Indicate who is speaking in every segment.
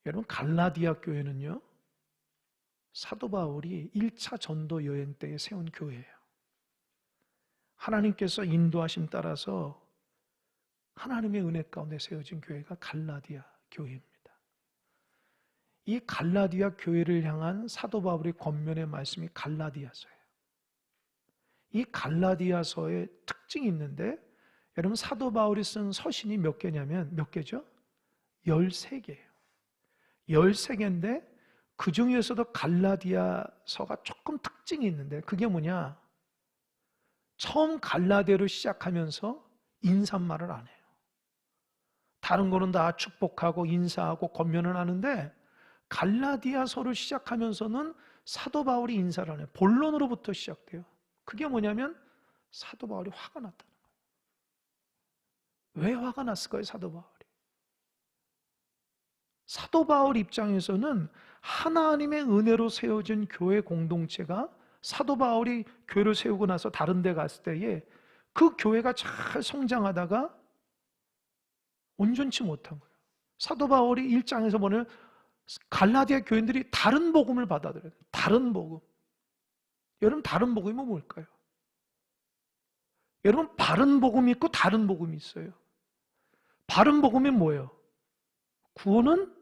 Speaker 1: 여러분, 갈라디아 교회는요, 사도 바울이 1차 전도 여행 때에 세운 교회예요. 하나님께서 인도하심 따라서 하나님의 은혜 가운데 세워진 교회가 갈라디아 교회입니다. 이 갈라디아 교회를 향한 사도 바울의 권면의 말씀이 갈라디아서예요. 이 갈라디아서의 특징이 있는데, 여러분, 사도 바울이 쓴 서신이 몇 개냐면, 몇 개죠? 13개예요. 13개인데 그 중에서도 갈라디아서가 조금 특징이 있는데, 그게 뭐냐? 처음 갈라디아로 시작하면서 인사말을 안 해요. 다른 거는 다 축복하고 인사하고 권면을 하는데, 갈라디아서를 시작하면서는 사도 바울이 인사를 안 해요. 본론으로부터 시작돼요. 그게 뭐냐면 사도 바울이 화가 났다는 거예요. 왜 화가 났을까요, 사도 바울이? 사도 바울 입장에서는 하나님의 은혜로 세워진 교회 공동체가, 사도 바울이 교회를 세우고 나서 다른 데 갔을 때에 그 교회가 잘 성장하다가 온전치 못한 거예요. 사도 바울이 1장에서 보면 갈라디아 교인들이 다른 복음을 받아들여요. 다른 복음. 여러분, 다른 복음이 뭘까요? 여러분, 바른 복음이 있고 다른 복음이 있어요. 바른 복음이 뭐예요? 구원은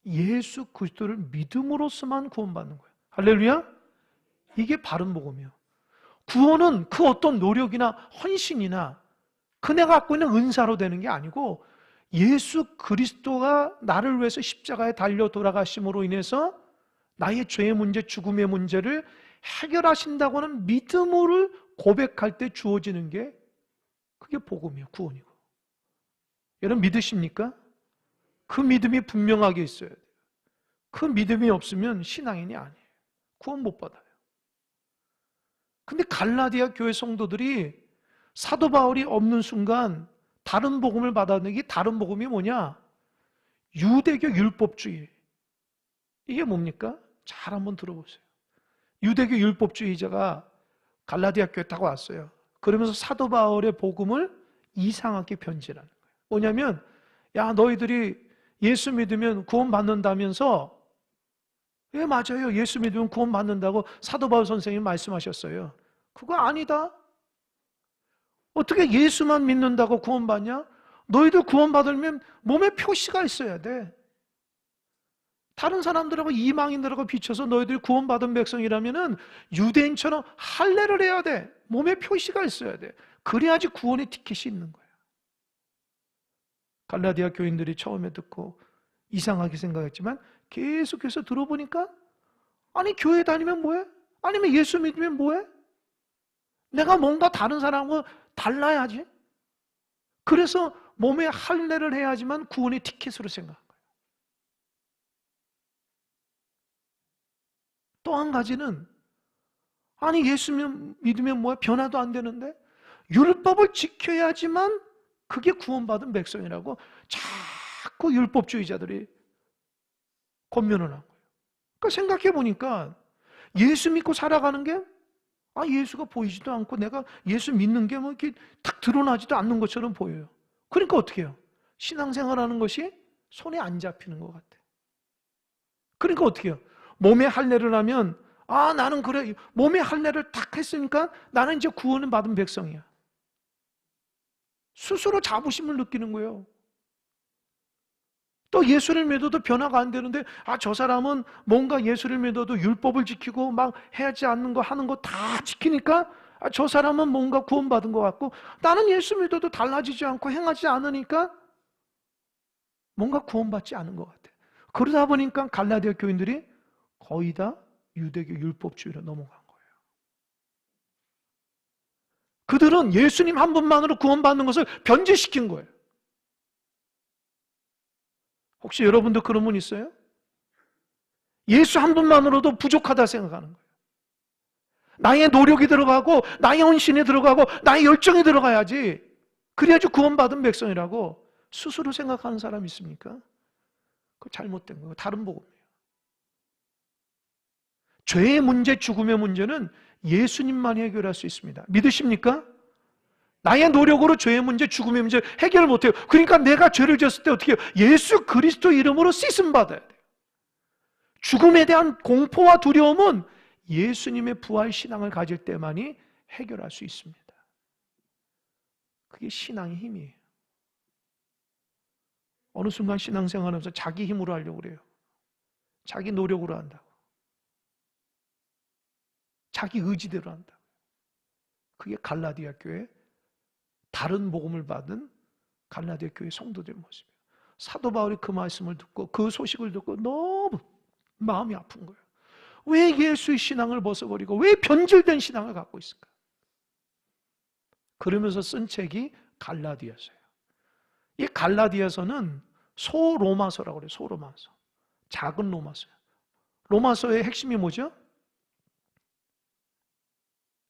Speaker 1: 예수 그리스도를 믿음으로서만 구원받는 거예요. 할렐루야? 이게 바른 복음이에요. 구원은 그 어떤 노력이나 헌신이나 그네가 갖고 있는 은사로 되는 게 아니고, 예수 그리스도가 나를 위해서 십자가에 달려 돌아가심으로 인해서 나의 죄의 문제, 죽음의 문제를 해결하신다고 하는 믿음을 고백할 때 주어지는 게, 그게 복음이에요. 구원이고. 여러분, 믿으십니까? 그 믿음이 분명하게 있어야 돼요. 그 믿음이 없으면 신앙인이 아니에요. 구원 못 받아요. 근데 갈라디아 교회 성도들이 사도 바울이 없는 순간 다른 복음을 받았는데, 이 다른 복음이 뭐냐? 유대교 율법주의. 이게 뭡니까? 잘 한번 들어보세요. 유대교 율법주의자가 갈라디아 교회에 딱 왔어요. 그러면서 사도 바울의 복음을 이상하게 변질하는 거예요. 뭐냐면, 야, 너희들이 예수 믿으면 구원 받는다면서, 예, 맞아요. 예수 믿으면 구원 받는다고 사도 바울 선생님이 말씀하셨어요. 그거 아니다. 어떻게 예수만 믿는다고 구원 받냐? 너희들 구원 받으려면 몸에 표시가 있어야 돼. 다른 사람들하고 이방인들하고 비춰서 너희들이 구원받은 백성이라면은 유대인처럼 할례를 해야 돼. 몸에 표시가 있어야 돼. 그래야지 구원의 티켓이 있는 거야. 갈라디아 교인들이 처음에 듣고 이상하게 생각했지만 계속해서 들어보니까, 아니, 교회 다니면 뭐해? 아니면 예수 믿으면 뭐해? 내가 뭔가 다른 사람하고 달라야지. 그래서 몸에 할례를 해야지만 구원의 티켓으로 생각한 거예요. 또 한 가지는, 아니, 예수 믿으면 뭐야? 변화도 안 되는데 율법을 지켜야지만 그게 구원받은 백성이라고 자꾸 율법주의자들이 권면을 한 거예요. 그러니까 생각해 보니까 예수 믿고 살아가는 게, 예수가 보이지도 않고 내가 예수 믿는 게 뭐 이렇게 탁 드러나지도 않는 것처럼 보여요. 그러니까 어떻게 해요? 신앙생활하는 것이 손에 안 잡히는 것 같아. 그러니까 어떻게 해요? 몸에 할례를 하면, 나는 그래, 몸에 할례를 탁 했으니까 나는 이제 구원을 받은 백성이야. 스스로 자부심을 느끼는 거예요. 또 예수를 믿어도 변화가 안 되는데, 저 사람은 뭔가 예수를 믿어도 율법을 지키고 막 해야지 않는 거 하는 거 다 지키니까 저 사람은 뭔가 구원받은 것 같고, 나는 예수 믿어도 달라지지 않고 행하지 않으니까 뭔가 구원받지 않은 것 같아. 그러다 보니까 갈라디아 교인들이 거의 다 유대교 율법주의로 넘어간 거예요. 그들은 예수님 한 분만으로 구원받는 것을 변제시킨 거예요. 혹시 여러분도 그런 분 있어요? 예수 한 분만으로도 부족하다 생각하는 거예요. 나의 노력이 들어가고 나의 헌신이 들어가고 나의 열정이 들어가야지, 그래야지 구원받은 백성이라고 스스로 생각하는 사람 있습니까? 그거 잘못된 거예요. 다른 복음이에요. 죄의 문제, 죽음의 문제는 예수님만이 해결할 수 있습니다. 믿으십니까? 나의 노력으로 죄의 문제, 죽음의 문제 해결 못해요. 그러니까 내가 죄를 지었을 때 어떻게 해요? 예수 그리스도 이름으로 씻음 받아야 돼요. 죽음에 대한 공포와 두려움은 예수님의 부활 신앙을 가질 때만이 해결할 수 있습니다. 그게 신앙의 힘이에요. 어느 순간 신앙생활하면서 자기 힘으로 하려고 그래요. 자기 노력으로 한다고. 자기 의지대로 한다고. 그게 갈라디아 교회, 다른 복음을 받은 갈라디아 교회 성도들의 모습이에요. 사도 바울이 그 말씀을 듣고 그 소식을 듣고 너무 마음이 아픈 거예요. 왜 예수의 신앙을 벗어버리고 왜 변질된 신앙을 갖고 있을까? 그러면서 쓴 책이 갈라디아서예요. 이 갈라디아서는 소로마서라고 그래요. 소로마서. 작은 로마서예요. 로마서의 핵심이 뭐죠?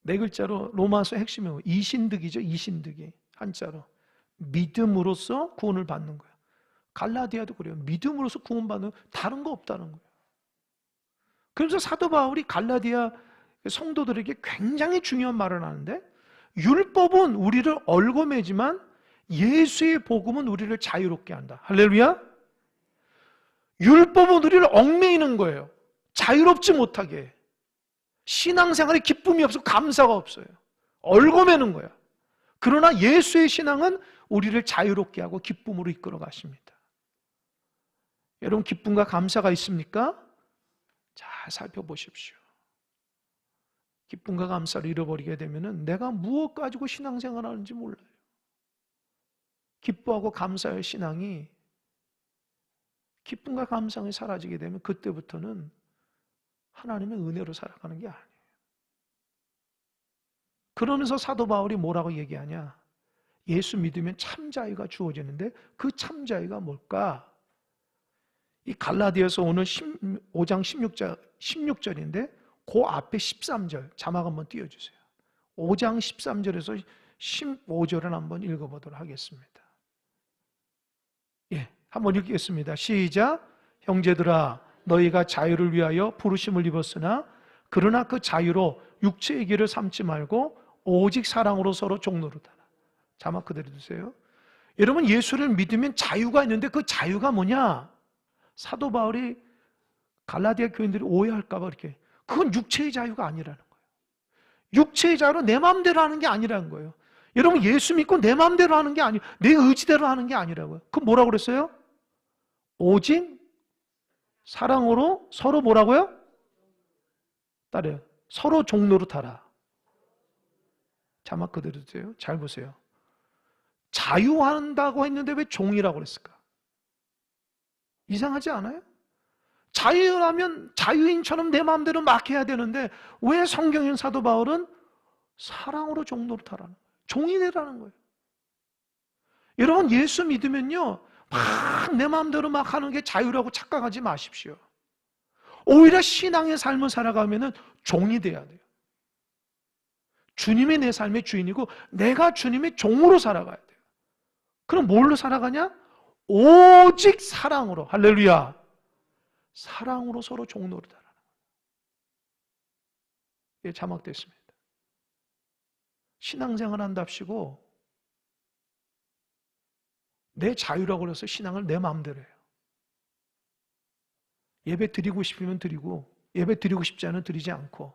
Speaker 1: 네 글자로 로마서의 핵심이 뭐예요? 이신득이죠. 이신득이. 한자로. 믿음으로써 구원을 받는 거예요. 갈라디아도 그래요. 믿음으로써 구원받는 다른 거 없다는 거예요. 그래서 사도 바울이 갈라디아 성도들에게 굉장히 중요한 말을 하는데, 율법은 우리를 얽어매지만 예수의 복음은 우리를 자유롭게 한다. 할렐루야. 율법은 우리를 얽매이는 거예요. 자유롭지 못하게. 신앙생활에 기쁨이 없고 감사가 없어요. 얽어매는 거야. 그러나 예수의 신앙은 우리를 자유롭게 하고 기쁨으로 이끌어 가십니다. 여러분, 기쁨과 감사가 있습니까? 잘 살펴보십시오. 기쁨과 감사를 잃어버리게 되면 내가 무엇 가지고 신앙생활 하는지 몰라요. 기뻐하고 감사의 신앙이, 기쁨과 감상이 사라지게 되면 그때부터는 하나님의 은혜로 살아가는 게 아니에요. 그러면서 사도 바울이 뭐라고 얘기하냐? 예수 믿으면 참 자유가 주어지는데 그 참 자유가 뭘까? 이 갈라디아서 오늘 5장 16절인데 그 앞에 13절 자막 한번 띄워주세요. 5장 13절에서 15절을 한번 읽어보도록 하겠습니다. 예, 한번 읽겠습니다. 시작. 형제들아, 너희가 자유를 위하여 부르심을 입었으나 그러나 그 자유로 육체의 길을 삼지 말고 오직 사랑으로 서로 종노릇하라. 자막 그대로 두세요. 여러분, 예수를 믿으면 자유가 있는데 그 자유가 뭐냐? 사도 바울이 갈라디아 교인들이 오해할까 봐 이렇게, 그건 육체의 자유가 아니라는 거예요. 육체의 자유로 내 마음대로 하는 게 아니라는 거예요. 여러분, 예수 믿고 내 마음대로 하는 게 아니에요. 내 의지대로 하는 게 아니라고요. 그럼 뭐라고 그랬어요? 오직 사랑으로 서로 뭐라고요? 따라요. 서로 종노릇하라. 자막 그대로 주세요. 잘 보세요. 자유한다고 했는데 왜 종이라고 그랬을까? 이상하지 않아요? 자유라면 자유인처럼 내 마음대로 막 해야 되는데 왜 성경인 사도 바울은 사랑으로 종노릇하라는 거예요? 종이 되라는 거예요. 여러분, 예수 믿으면요, 막 내 마음대로 막 하는 게 자유라고 착각하지 마십시오. 오히려 신앙의 삶을 살아가면은 종이 돼야 돼요. 주님이 내 삶의 주인이고 내가 주님의 종으로 살아가야 돼요. 그럼 뭘로 살아가냐? 오직 사랑으로. 할렐루야. 사랑으로 서로 종노릇하라는 거예요. 예, 자막됐습니다. 신앙생활 한답시고 내 자유라고 해서 신앙을 내 마음대로 해요. 예배 드리고 싶으면 드리고, 예배 드리고 싶지 않으면 드리지 않고,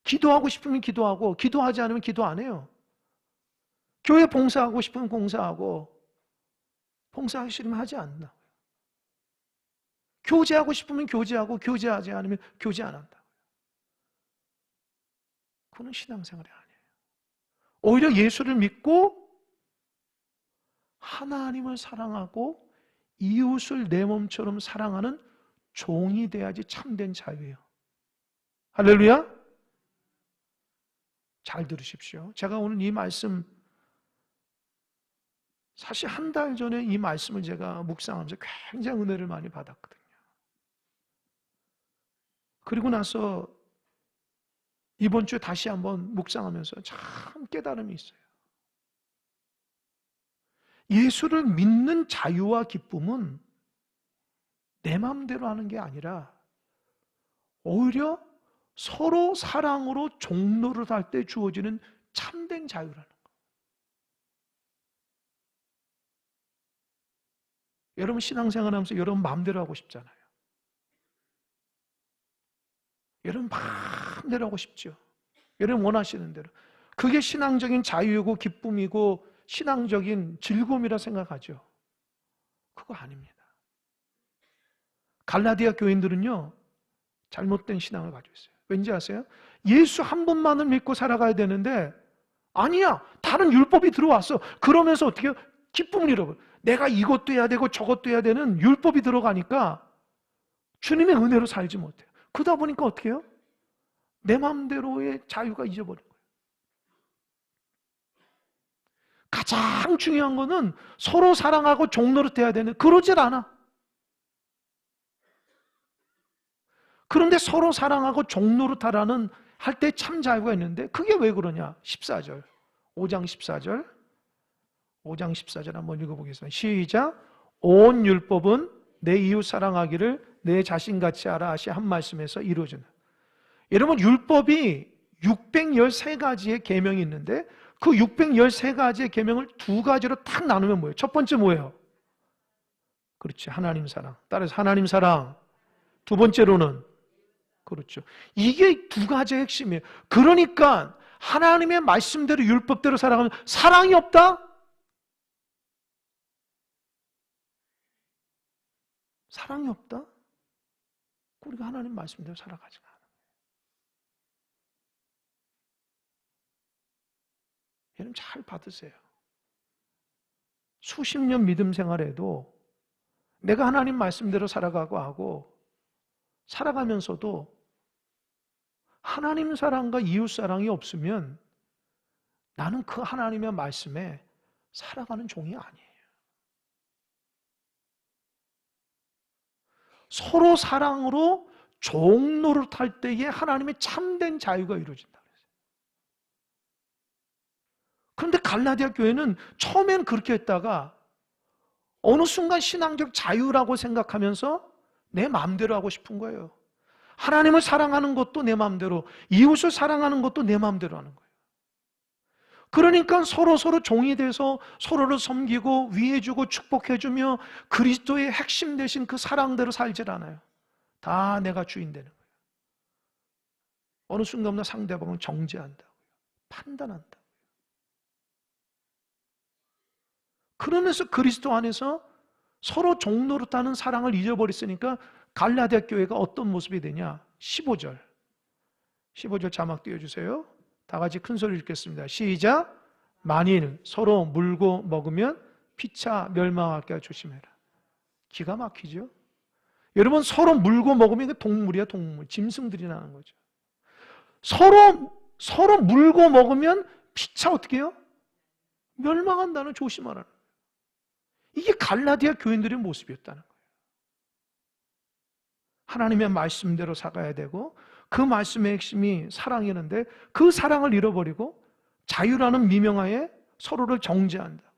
Speaker 1: 기도하고 싶으면 기도하고, 기도하지 않으면 기도 안 해요. 교회 봉사하고 싶으면 봉사하고, 봉사하기 싫으면 하지 않는다고요. 교제하고 싶으면 교제하고, 교제하지 않으면 교제 안 한다고요. 그건 신앙생활이 아니에요. 오히려 예수를 믿고 하나님을 사랑하고 이웃을 내 몸처럼 사랑하는 종이 돼야지 참된 자유예요. 할렐루야. 잘 들으십시오. 제가 오늘 이 말씀, 사실 한 달 전에 이 말씀을 제가 묵상하면서 굉장히 은혜를 많이 받았거든요. 그리고 나서 이번 주에 다시 한번 묵상하면서 참 깨달음이 있어요. 예수를 믿는 자유와 기쁨은 내 마음대로 하는 게 아니라 오히려 서로 사랑으로 종노릇 할 때 주어지는 참된 자유라는 거. 여러분 신앙생활 하면서 여러분 마음대로 하고 싶잖아요. 여러분 마음대로 하고 싶죠. 여러분 원하시는 대로. 그게 신앙적인 자유이고 기쁨이고 신앙적인 즐거움이라 생각하죠. 그거 아닙니다. 갈라디아 교인들은요, 잘못된 신앙을 가지고 있어요. 왠지 아세요? 예수 한 분만을 믿고 살아가야 되는데, 아니야, 다른 율법이 들어왔어. 그러면서 어떻게 해요? 기쁨을 잃어버려. 내가 이것도 해야 되고 저것도 해야 되는 율법이 들어가니까 주님의 은혜로 살지 못해요. 그러다 보니까 어떻게 해요? 내 마음대로의 자유가 잊어버린 거예요. 가장 중요한 거는 서로 사랑하고 종노릇해야 되는, 그러질 않아. 그런데 서로 사랑하고 종노릇하라는 할 때 참 자유가 있는데 그게 왜 그러냐? 14절, 5장 14절, 5장 14절 한번 읽어보겠습니다. 시작. 온 율법은 내 이웃 사랑하기를 내 자신같이 하라 하시 한 말씀에서 이루어진다. 여러분, 율법이 613가지의 계명이 있는데 그 613가지의 계명을 두 가지로 탁 나누면 뭐예요? 첫 번째 뭐예요? 그렇지, 하나님 사랑. 따라서 하나님 사랑. 두 번째로는, 그렇죠, 이게 두 가지의 핵심이에요. 그러니까 하나님의 말씀대로 율법대로 살아가면 사랑이 없다? 사랑이 없다? 우리가 하나님 말씀대로 살아가지가 않아요. 여러분 잘 받으세요. 수십 년 믿음 생활에도 내가 하나님 말씀대로 살아가고 하고 살아가면서도 하나님 사랑과 이웃 사랑이 없으면 나는 그 하나님의 말씀에 살아가는 종이 아니에요. 서로 사랑으로 종노릇할 때에 하나님의 참된 자유가 이루어진다. 그런데 갈라디아 교회는 처음에는 그렇게 했다가 어느 순간 신앙적 자유라고 생각하면서 내 마음대로 하고 싶은 거예요. 하나님을 사랑하는 것도 내 마음대로, 이웃을 사랑하는 것도 내 마음대로 하는 거예요. 그러니까 서로 종이 돼서 서로를 섬기고 위해주고 축복해주며 그리스도의 핵심 되신 그 사랑대로 살질 않아요. 다 내가 주인 되는 거예요. 어느 순간부터 상대방을 정죄한다고요. 판단한다고요. 그러면서 그리스도 안에서 서로 종노릇하는 사랑을 잊어버렸으니까 갈라디아 교회가 어떤 모습이 되냐? 15절 자막 띄워주세요. 다 같이 큰 소리 읽겠습니다. 시작. 만일 서로 물고 먹으면 피차 멸망할까 조심해라. 기가 막히죠? 여러분, 서로 물고 먹으면 동물이야, 동물. 짐승들이 나는 거죠. 서로 물고 먹으면 피차 어떻게 해요? 멸망한다는, 조심하라는 거예요. 이게 갈라디아 교인들의 모습이었다는 거예요. 하나님의 말씀대로 살아야 되고 그 말씀의 핵심이 사랑이었는데 그 사랑을 잃어버리고 자유라는 미명하에 서로를 정죄한다고요.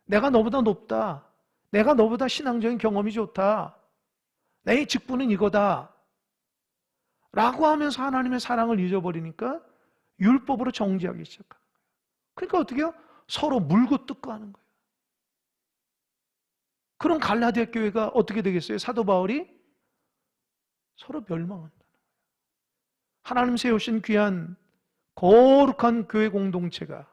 Speaker 1: 내가 너보다 높다. 내가 너보다 신앙적인 경험이 좋다. 내 직분은 이거다. 라고 하면서 하나님의 사랑을 잊어버리니까 율법으로 정죄하기 시작하는 거예요. 그러니까 어떻게 해요? 서로 물고 뜯고 하는 거예요. 그럼 갈라디아 교회가 어떻게 되겠어요? 사도 바울이 서로 멸망한다는 거예요. 하나님 세우신 귀한 거룩한 교회 공동체가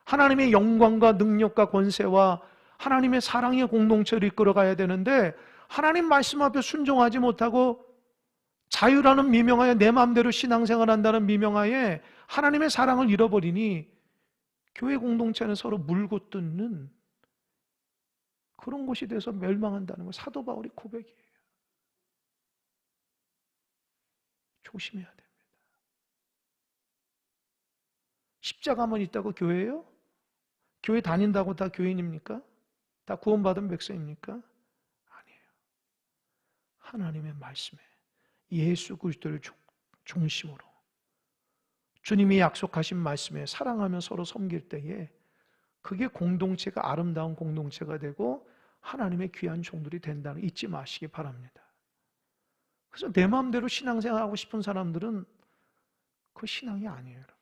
Speaker 1: 하나님의 영광과 능력과 권세와 하나님의 사랑의 공동체를 이끌어가야 되는데 하나님 말씀 앞에 순종하지 못하고 자유라는 미명하에 내 마음대로 신앙생활한다는 미명하에 하나님의 사랑을 잃어버리니 교회 공동체는 서로 물고 뜯는 그런 곳이 돼서 멸망한다는 거 사도 바울이 고백이에요. 조심해야 됩니다. 십자가만 있다고 교회예요? 교회 다닌다고 다 교인입니까? 다 구원받은 백성입니까? 아니에요. 하나님의 말씀에 예수 그리스도를 중심으로 주님이 약속하신 말씀에 사랑하며 서로 섬길 때에 그게 공동체가 아름다운 공동체가 되고 하나님의 귀한 종들이 된다는 거 잊지 마시기 바랍니다. 그래서 내 마음대로 신앙생활하고 싶은 사람들은 그 신앙이 아니에요, 여러분.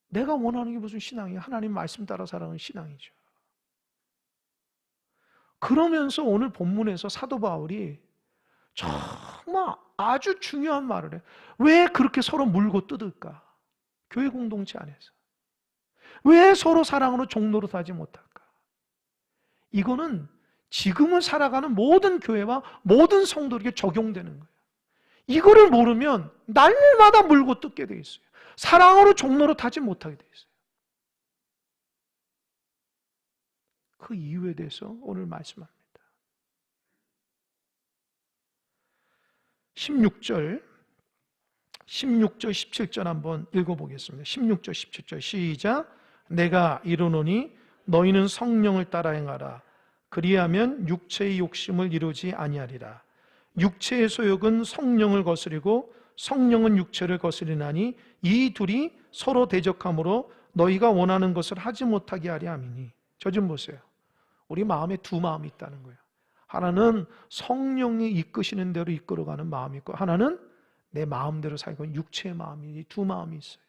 Speaker 1: 내가 원하는 게 무슨 신앙이에요? 하나님 말씀 따라 살아가는 신앙이죠. 그러면서 오늘 본문에서 사도 바울이 정말 아주 중요한 말을 해요. 왜 그렇게 서로 물고 뜯을까? 교회 공동체 안에서. 왜 서로 사랑으로 종로로 하지 못할까? 이거는 지금은 살아가는 모든 교회와 모든 성도에게 적용되는 거예요. 이거를 모르면 날마다 물고 뜯게 돼 있어요. 사랑으로 종로로 타지 못하게 돼 있어요. 그 이유에 대해서 오늘 말씀합니다. 16절, 17절 한번 읽어보겠습니다. 16절, 17절 시작. 내가 이르노니 너희는 성령을 따라 행하라. 그리하면 육체의 욕심을 이루지 아니하리라. 육체의 소욕은 성령을 거스리고 성령은 육체를 거스리나니 이 둘이 서로 대적함으로 너희가 원하는 것을 하지 못하게 하리 함이니. 저 좀 보세요. 우리 마음에 두 마음이 있다는 거예요. 하나는 성령이 이끄시는 대로 이끌어가는 마음이 있고, 하나는 내 마음대로 살고 있는 육체의 마음이, 이 두 마음이 있어요.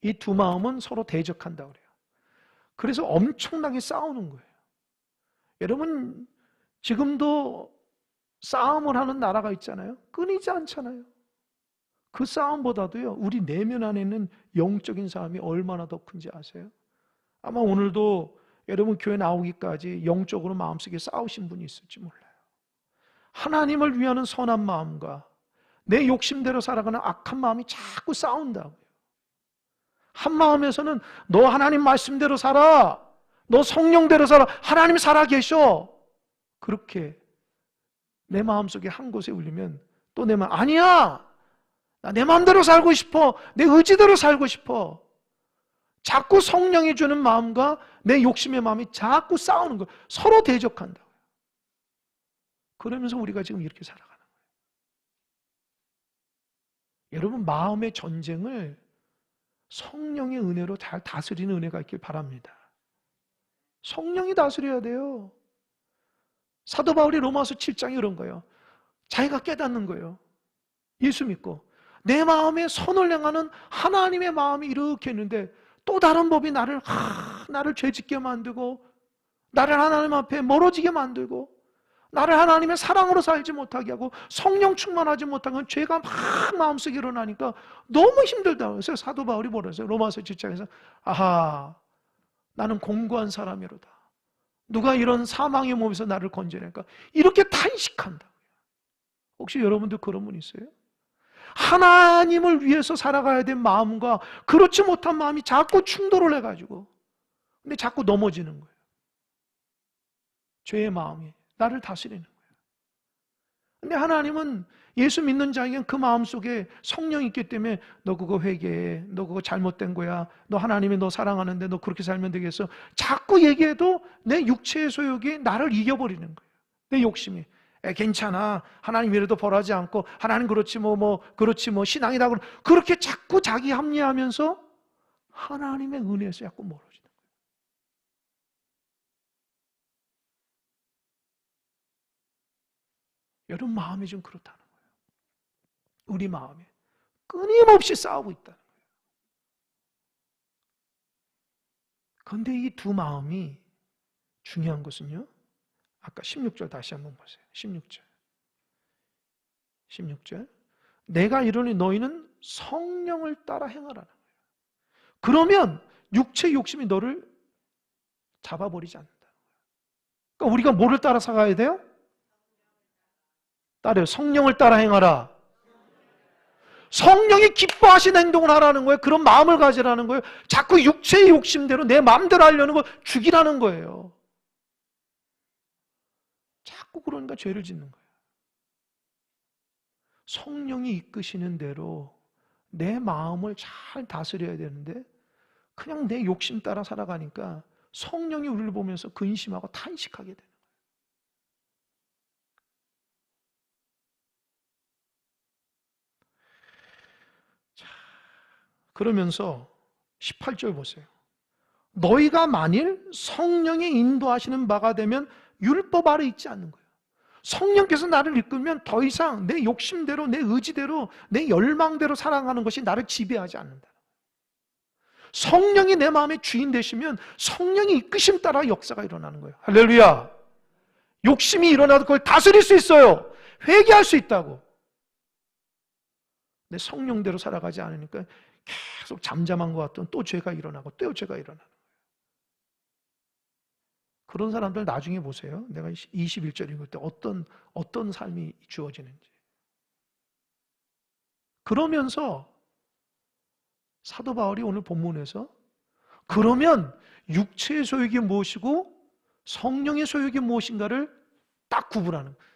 Speaker 1: 이 두 마음은 서로 대적한다고 그래요. 그래서 엄청나게 싸우는 거예요. 여러분, 지금도 싸움을 하는 나라가 있잖아요. 끊이지 않잖아요. 그 싸움보다도요, 우리 내면 안에 있는 영적인 싸움이 얼마나 더 큰지 아세요? 아마 오늘도 여러분 교회 나오기까지 영적으로 마음속에 싸우신 분이 있을지 몰라요. 하나님을 위하는 선한 마음과 내 욕심대로 살아가는 악한 마음이 자꾸 싸운다고요. 한 마음에서는 너 하나님 말씀대로 살아, 너 성령대로 살아, 하나님 살아계셔. 그렇게 내 마음속에 한 곳에 울리면 또 내 마음, 아니야, 나 내 마음대로 살고 싶어, 내 의지대로 살고 싶어. 자꾸 성령이 주는 마음과 내 욕심의 마음이 자꾸 싸우는 거예요. 서로 대적한다고요. 그러면서 우리가 지금 이렇게 살아가는 거예요. 여러분, 마음의 전쟁을 성령의 은혜로 잘 다스리는 은혜가 있길 바랍니다. 성령이 다스려야 돼요. 사도 바울이 로마서 7장에 이런 거예요. 자기가 깨닫는 거예요. 예수 믿고 내 마음에 선을 행하는 하나님의 마음이 이렇게 있는데 또 다른 법이 나를 죄짓게 만들고, 나를 하나님 앞에 멀어지게 만들고, 나를 하나님의 사랑으로 살지 못하게 하고 성령 충만하지 못하면 죄가 막 마음속에 일어나니까 너무 힘들다. 그래서 사도 바울이 뭐라 했어요? 로마서 7장에서 아하, 나는 공고한 사람이로다. 누가 이런 사망의 몸에서 나를 건져낼까? 이렇게 탄식한다. 혹시 여러분들 그런 분 있어요? 하나님을 위해서 살아가야 될 마음과 그렇지 못한 마음이 자꾸 충돌을 해가지고, 근데 자꾸 넘어지는 거예요. 죄의 마음이 나를 다스리는 거예요. 근데 하나님은 예수 믿는 자에게는 그 마음 속에 성령이 있기 때문에 너 그거 회개해, 너 그거 잘못된 거야, 너 하나님이 너 사랑하는데 너 그렇게 살면 되겠어. 자꾸 얘기해도 내 육체의 소욕이 나를 이겨버리는 거예요. 내 욕심이. 괜찮아, 하나님 이래도 벌하지 않고, 하나님 그렇지 그렇지 신앙이다, 그렇게 자꾸 자기 합리하면서 하나님의 은혜에서 자꾸 멀어지는 거예요. 여러분 마음이 좀 그렇다는 거예요. 우리 마음에 끊임없이 싸우고 있다는 거예요. 그런데 이 두 마음이 중요한 것은요, 아까 16절 다시 한번 보세요. 16절. 내가 이르니 너희는 성령을 따라 행하라는 거예요. 그러면 육체의 욕심이 너를 잡아버리지 않는다. 그러니까 우리가 뭐를 따라 살아야 돼요? 따라요. 성령을 따라 행하라. 성령이 기뻐하시는 행동을 하라는 거예요. 그런 마음을 가지라는 거예요. 자꾸 육체의 욕심대로 내 마음대로 하려는 거 죽이라는 거예요. 자꾸 그러니까 죄를 짓는 거예요. 성령이 이끄시는 대로 내 마음을 잘 다스려야 되는데 그냥 내 욕심 따라 살아가니까 성령이 우리를 보면서 근심하고 탄식하게 되는 거예요. 자, 그러면서 18절 보세요. 너희가 만일 성령이 인도하시는 바가 되면 율법 아래 있지 않는 거예요. 성령께서 나를 이끌면 더 이상 내 욕심대로, 내 의지대로, 내 열망대로 살아가는 것이 나를 지배하지 않는다. 성령이 내 마음의 주인 되시면 성령이 이끄심 따라 역사가 일어나는 거예요. 할렐루야. 욕심이 일어나도 그걸 다스릴 수 있어요. 회개할 수 있다고. 내 성령대로 살아가지 않으니까 계속 잠잠한 것 같던 또 죄가 일어나고 또 죄가 일어나는 거예요. 그런 사람들 나중에 보세요. 내가 21절 읽을 때 어떤 삶이 주어지는지. 그러면서 사도 바울이 오늘 본문에서 그러면 육체의 소욕이 무엇이고 성령의 소욕이 무엇인가를 딱 구분하는 거예요.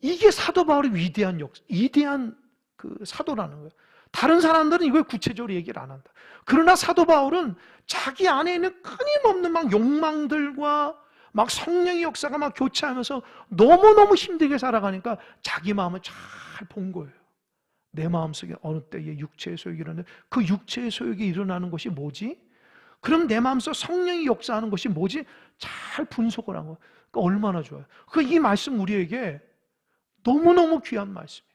Speaker 1: 이게 사도 바울의 위대한 그 사도라는 거예요. 다른 사람들은 이걸 구체적으로 얘기를 안 한다. 그러나 사도 바울은 자기 안에 있는 끊임없는 막 욕망들과 막 성령의 역사가 막 교차하면서 너무너무 힘들게 살아가니까 자기 마음을 잘 본 거예요. 내 마음속에 어느 때에 육체의 소욕이 일어나는데 그 육체의 소욕이 일어나는 것이 뭐지? 그럼 내 마음속 성령이 역사하는 것이 뭐지? 잘 분석을 한 거예요. 그러니까 얼마나 좋아요. 이 말씀 우리에게 너무너무 귀한 말씀이에요.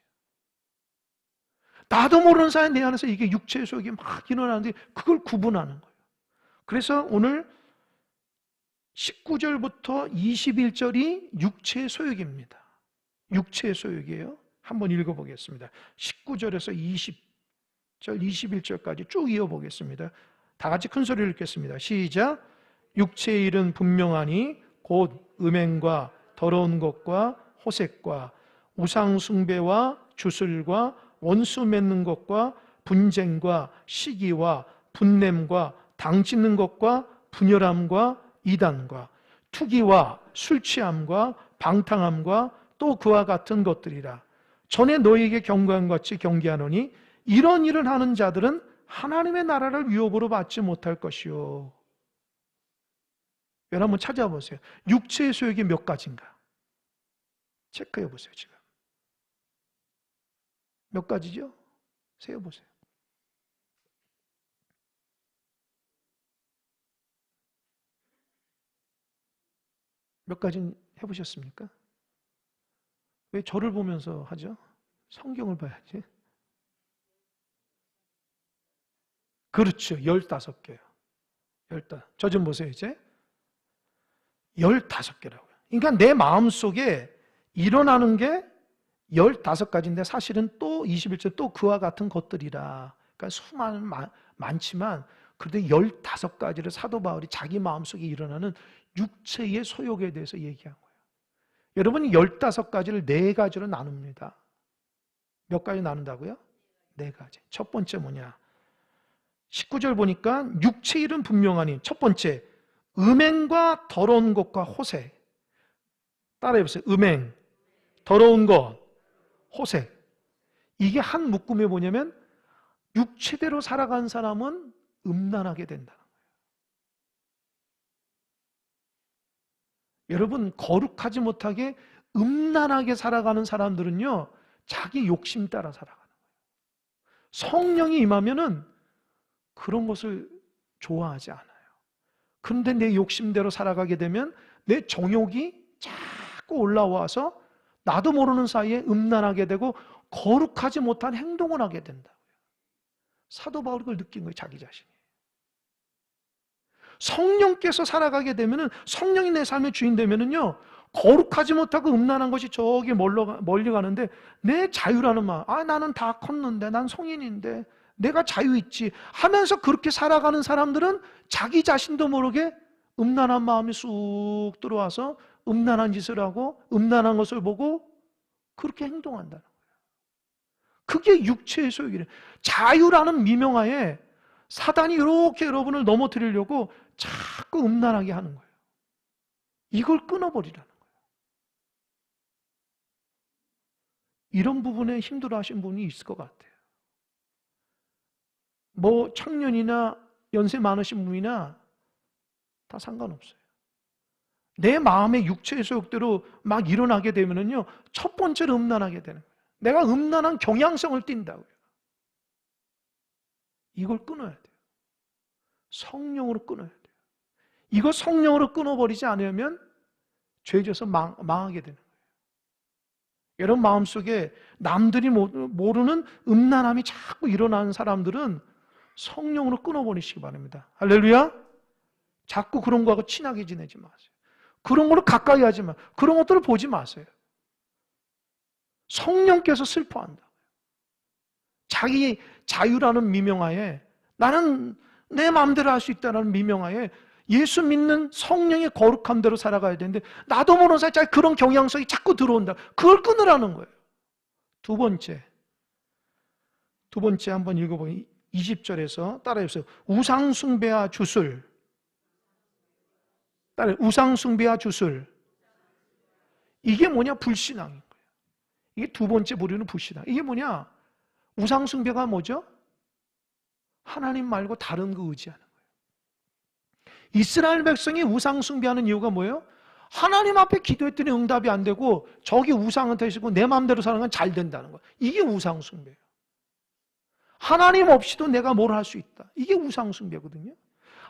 Speaker 1: 나도 모르는 사이에 내 안에서 이게 육체의 소욕이 막 일어나는데 그걸 구분하는 거예요. 그래서 오늘 19절부터 21절이 육체의 소욕입니다. 육체의 소욕이에요. 한번 읽어보겠습니다. 19절에서 20절, 21절까지 쭉 이어보겠습니다. 다 같이 큰 소리를 읽겠습니다. 시작. 육체의 일은 분명하니 곧 음행과 더러운 것과 호색과 우상 숭배와 주술과 원수 맺는 것과 분쟁과 시기와 분냄과 당 찢는 것과 분열함과 이단과 투기와 술 취함과 방탕함과 또 그와 같은 것들이라. 전에 너희에게 경고한 같이 경계하노니 이런 일을 하는 자들은 하나님의 나라를 유업으로 받지 못할 것이요. 여러분 한번 찾아보세요. 육체의 소욕이 몇 가지인가? 체크해 보세요. 지금 몇 가지죠? 세어보세요. 몇 가지 해보셨습니까? 왜 저를 보면서 하죠? 성경을 봐야지. 그렇죠. 15개요. 15. 저 좀 보세요, 이제. 15개라고요. 그러니까 내 마음속에 일어나는 게 15가지인데 사실은 또 21절 또 그와 같은 것들이라. 그러니까 수많은 많지만 그래도 15가지를 사도 바울이 자기 마음속에 일어나는 육체의 소욕에 대해서 얘기한 거예요. 여러분이 15가지를 4가지로 나눕니다. 몇 가지 나눈다고요? 4가지. 첫 번째 뭐냐? 19절 보니까 육체의 일은 분명하니 첫 번째 음행과 더러운 것과 호색. 따라해보세요. 음행, 더러운 것, 호색. 이게 한 묶음이 뭐냐면 육체대로 살아간 사람은 음란하게 된다는 거예요. 여러분 거룩하지 못하게 음란하게 살아가는 사람들은요 자기 욕심 따라 살아가는 거예요. 성령이 임하면은 그런 것을 좋아하지 않아요. 그런데 내 욕심대로 살아가게 되면 내 정욕이 자꾸 올라와서 나도 모르는 사이에 음란하게 되고 거룩하지 못한 행동을 하게 된다고요. 사도 바울이 그걸 느낀 거예요. 자기 자신이. 성령께서 살아가게 되면은 성령이 내 삶의 주인 되면은요 거룩하지 못하고 음란한 것이 저기 멀리 가는데 내 자유라는 마음, 나는 다 컸는데 난 성인인데 내가 자유 있지 하면서 그렇게 살아가는 사람들은 자기 자신도 모르게 음란한 마음이 쑥 들어와서 음란한 짓을 하고 음란한 것을 보고 그렇게 행동한다는 거예요. 그게 육체의 소욕이래요. 자유라는 미명하에 사단이 이렇게 여러분을 넘어뜨리려고 자꾸 음란하게 하는 거예요. 이걸 끊어버리라는 거예요. 이런 부분에 힘들어하신 분이 있을 것 같아요. 뭐 청년이나 연세 많으신 분이나 다 상관없어요. 내 마음의 육체의 소욕대로 막 일어나게 되면은요 첫 번째로 음란하게 되는 거예요. 내가 음란한 경향성을 띈다고요. 이걸 끊어야 돼요. 성령으로 끊어야 돼요. 이거 성령으로 끊어버리지 않으면 죄져서 망하게 되는 거예요. 여러분 마음속에 남들이 모르는 음란함이 자꾸 일어나는 사람들은 성령으로 끊어버리시기 바랍니다. 할렐루야. 자꾸 그런 거하고 친하게 지내지 마세요. 그런 걸로 가까이 하지 마. 그런 것들을 보지 마세요. 성령께서 슬퍼한다. 자기 자유라는 미명하에, 나는 내 마음대로 할 수 있다는 미명하에 예수 믿는 성령의 거룩함대로 살아가야 되는데, 나도 모르는 사이 그런 경향성이 자꾸 들어온다. 그걸 끊으라는 거예요. 두 번째 한번 읽어보니 20절에서 따라해보세요. 우상숭배와 주술. 우상숭배와 주술. 이게 뭐냐? 불신앙인 거예요. 이게 두 번째 부류는 불신앙. 이게 뭐냐? 우상숭배가 뭐죠? 하나님 말고 다른 거 의지하는 거예요. 이스라엘 백성이 우상숭배하는 이유가 뭐예요? 하나님 앞에 기도했더니 응답이 안 되고 저기 우상한테 있고 내 마음대로 사는 건 잘 된다는 거예요. 이게 우상숭배예요. 하나님 없이도 내가 뭘 할 수 있다. 이게 우상숭배거든요.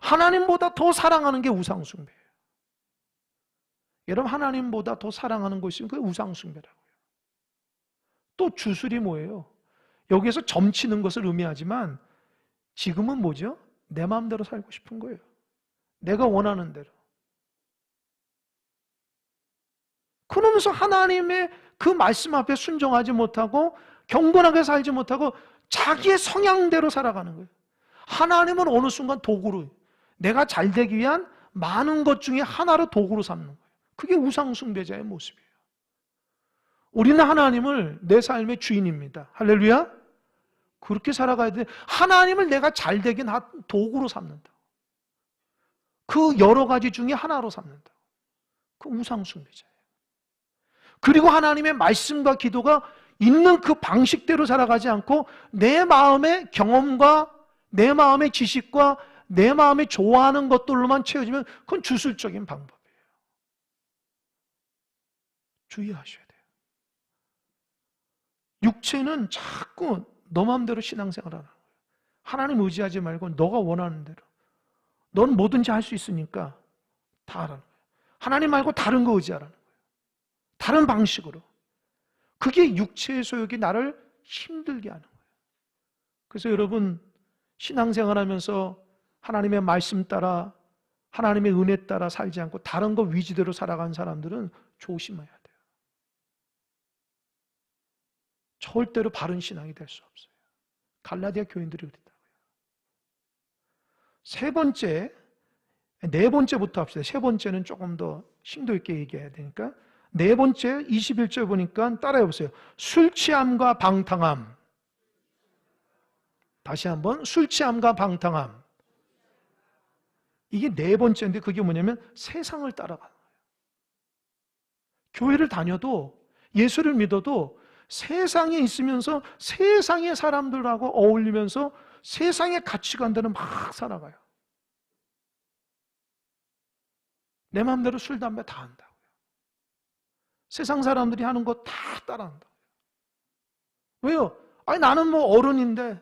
Speaker 1: 하나님보다 더 사랑하는 게 우상숭배예요. 여러분, 하나님보다 더 사랑하는 것이 그게 우상숭배라고요. 또 주술이 뭐예요? 여기에서 점치는 것을 의미하지만 지금은 뭐죠? 내 마음대로 살고 싶은 거예요. 내가 원하는 대로. 그러면서 하나님의 그 말씀 앞에 순종하지 못하고 경건하게 살지 못하고 자기의 성향대로 살아가는 거예요. 하나님은 어느 순간 도구로, 내가 잘 되기 위한 많은 것 중에 하나로 도구로 삼는 거예요. 그게 우상숭배자의 모습이에요. 우리는 하나님을 내 삶의 주인입니다. 할렐루야. 그렇게 살아가야 돼. 하나님을 내가 잘 되긴 도구로 삼는다. 그 여러 가지 중에 하나로 삼는다. 그 우상숭배자예요. 그리고 하나님의 말씀과 기도가 있는 그 방식대로 살아가지 않고 내 마음의 경험과 내 마음의 지식과 내 마음이 좋아하는 것들로만 채워지면 그건 주술적인 방법이에요. 주의하셔야 돼요. 육체는 자꾸 너 마음대로 신앙생활을 하는 거예요. 하나님 의지하지 말고 너가 원하는 대로. 넌 뭐든지 할 수 있으니까 다 하라는 거예요. 하나님 말고 다른 거 의지하라는 거예요. 다른 방식으로. 그게 육체의 소욕이 나를 힘들게 하는 거예요. 그래서 여러분, 신앙생활하면서 하나님의 말씀 따라, 하나님의 은혜 따라 살지 않고 다른 거 위주대로 살아가는 사람들은 조심해야 돼요. 절대로 바른 신앙이 될 수 없어요. 갈라디아 교인들이 그랬다고요. 세 번째, 네 번째부터 합시다. 세 번째는 조금 더 심도 있게 얘기해야 되니까. 네 번째 21절 보니까 따라해 보세요. 술 취함과 방탕함. 다시 한번, 술 취함과 방탕함. 이게 네 번째인데 그게 뭐냐면 세상을 따라가는 거예요. 교회를 다녀도 예수를 믿어도 세상에 있으면서 세상의 사람들하고 어울리면서 세상의 가치관대로 막 살아가요. 내 마음대로 술, 담배 다 한다고요. 세상 사람들이 하는 거 다 따라한다고요. 왜요? 아니, 나는 뭐 어른인데,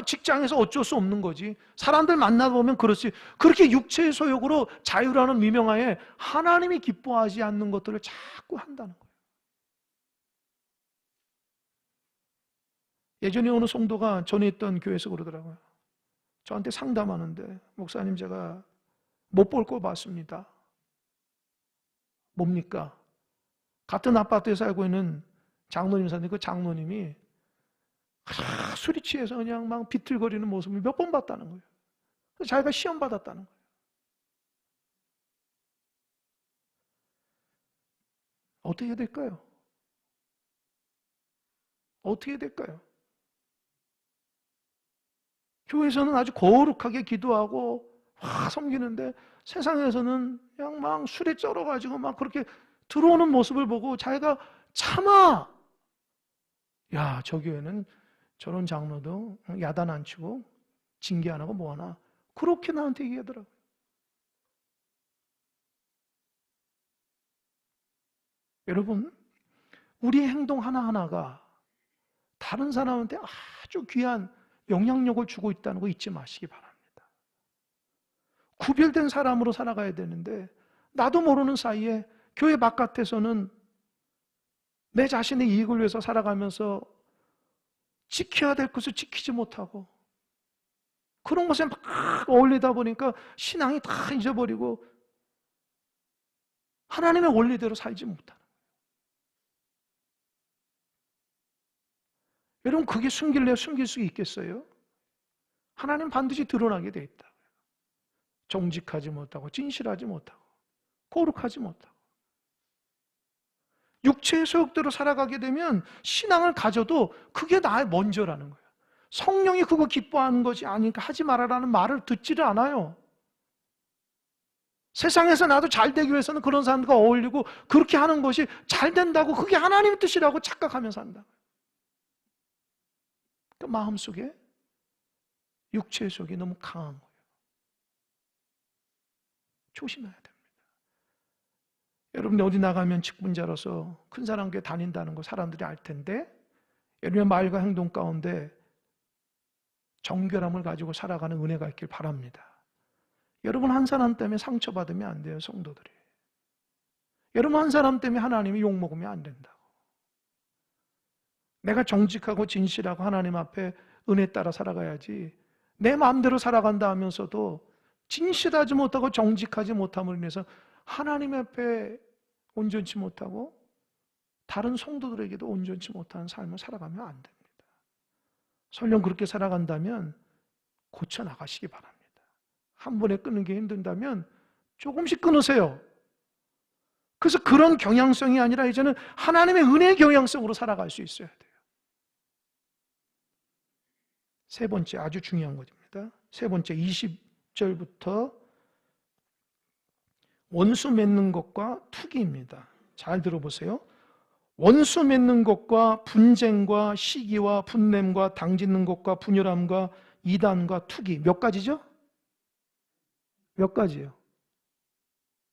Speaker 1: 직장에서 어쩔 수 없는 거지. 사람들 만나보면 그렇지. 그렇게 육체의 소욕으로 자유라는 미명하에 하나님이 기뻐하지 않는 것들을 자꾸 한다는 거예요. 예전에 어느 성도가 전에 있던 교회에서 그러더라고요. 저한테 상담하는데, 목사님, 제가 못 볼 거 봤습니다. 뭡니까? 같은 아파트에 살고 있는 장로님 사는데 그 장로님이 술이 취해서 그냥 막 비틀거리는 모습을 몇 번 봤다는 거예요. 그래서 자기가 시험 받았다는 거예요. 어떻게 해야 될까요? 어떻게 해야 될까요? 교회에서는 아주 거룩하게 기도하고 섬기는데 세상에서는 그냥 막 술에 쩔어가지고 막 그렇게 들어오는 모습을 보고 자기가 참아. 야, 저 교회는 저런 장로도 야단 안 치고 징계 안 하고 뭐 하나. 그렇게 나한테 얘기하더라고요. 여러분, 우리의 행동 하나하나가 다른 사람한테 아주 귀한 영향력을 주고 있다는 거 잊지 마시기 바랍니다. 구별된 사람으로 살아가야 되는데 나도 모르는 사이에 교회 바깥에서는 내 자신의 이익을 위해서 살아가면서 지켜야 될 것을 지키지 못하고 그런 것에 막 어울리다 보니까 신앙이 다 잊어버리고 하나님의 원리대로 살지 못하는 거예요. 여러분, 그게 숨길래야 숨길 수 있겠어요? 하나님 반드시 드러나게 돼 있다. 정직하지 못하고 진실하지 못하고 거룩하지 못하고 육체의 소욕대로 살아가게 되면 신앙을 가져도 그게 나의 먼저라는 거예요. 성령이 그거 기뻐하는 것이 아니니까 하지 말아라는 말을 듣지를 않아요. 세상에서 나도 잘 되기 위해서는 그런 사람들과 어울리고 그렇게 하는 것이 잘 된다고, 그게 하나님의 뜻이라고 착각하면서 한다. 그 마음속에 육체의 속이 너무 강한 거예요. 조심해야 됩니다. 여러분이 어디 나가면 직분자로서 큰 사람께 다닌다는 거 사람들이 알 텐데, 여러분의 말과 행동 가운데 정결함을 가지고 살아가는 은혜가 있길 바랍니다. 여러분 한 사람 때문에 상처받으면 안 돼요, 성도들이. 여러분 한 사람 때문에 하나님이 욕먹으면 안 된다고. 내가 정직하고 진실하고 하나님 앞에 은혜 따라 살아가야지, 내 마음대로 살아간다 하면서도 진실하지 못하고 정직하지 못함을 인해서 하나님 앞에 온전치 못하고 다른 성도들에게도 온전치 못한 삶을 살아가면 안 됩니다. 설령 그렇게 살아간다면 고쳐나가시기 바랍니다. 한 번에 끊는 게 힘든다면 조금씩 끊으세요. 그래서 그런 경향성이 아니라 이제는 하나님의 은혜의 경향성으로 살아갈 수 있어야 돼요. 세 번째, 아주 중요한 것입니다. 세 번째, 20절부터 원수 맺는 것과 투기입니다. 잘 들어보세요. 원수 맺는 것과 분쟁과 시기와 분냄과 당짓는 것과 분열함과 이단과 투기. 몇 가지죠? 몇 가지요?